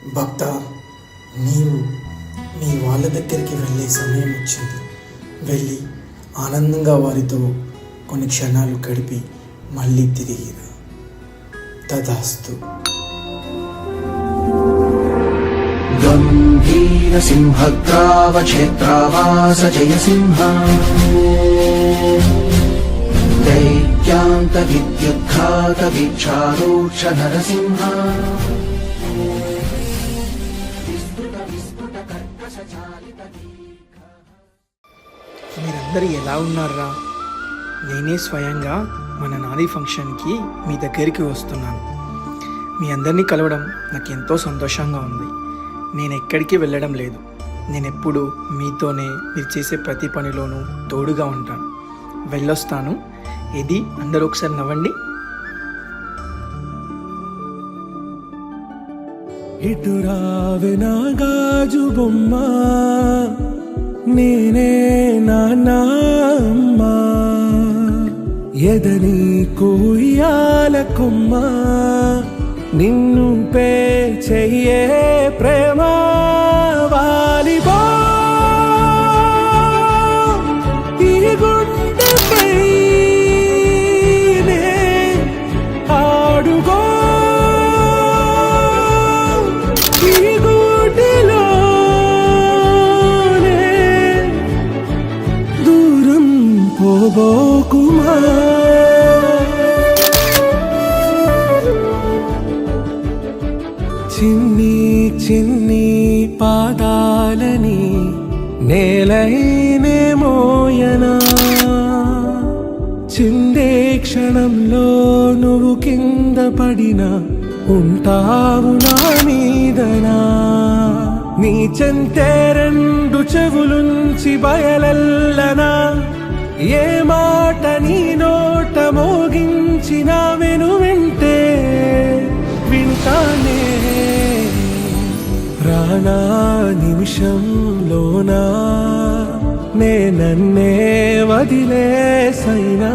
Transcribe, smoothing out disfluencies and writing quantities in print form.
భక్త, నీవు మీ వాళ్ళ దగ్గరికి వెళ్ళే సమయం వచ్చింది. వెళ్ళి ఆనందంగా వారితో కొన్ని క్షణాలు గడిపి మళ్ళీ తిరిగిరా. తదాస్తు. గంభీర సింహగ్రావక్షేత్రావాస జయసింహ దైత్యాంత విద్యుద్ఘాత వీక్షారోక్ష నరసింహ. మీరందరూ ఎలా ఉన్నారా? నేనే స్వయంగా మన నాది ఫంక్షన్కి మీ దగ్గరికి వస్తున్నాను. మీ అందరినీ కలవడం నాకు ఎంతో సంతోషంగా ఉంది. నేను ఎక్కడికి వెళ్ళడం లేదు. నేను ఎప్పుడు మీతోనే మీరు చేసే ప్రతి పనిలోనూ తోడుగా ఉంటాను. వెళ్ళొస్తాను. ఇది అందరూ ఒకసారి నవ్వండి. ఇటు రావే నా గాజు బొమ్మ, నేనే నాన్నమ్మ, ఎదని కోయాల కొమ్మ, నిన్ను పే చెయ్యే ప్రేమ వాలిబా ఈ గుండెపై ఆడుగో ఈ గుడిలోనే దూరం పోబోకుమా. చిన్ని చిన్ని పాదాలని నేలైనే మోయనా, చిందే క్షణంలో నువ్వు కింద పడినా ఉంటావు నా మీదనా. నీ చెంతే రెండు చెవులుంచి బయలెల్లనా, ఏ మాట నీ నోట మోగించిన వెను వింటే వింటానే. రానా నిమిషంలోనా నే నన్నే వదిలేసైనా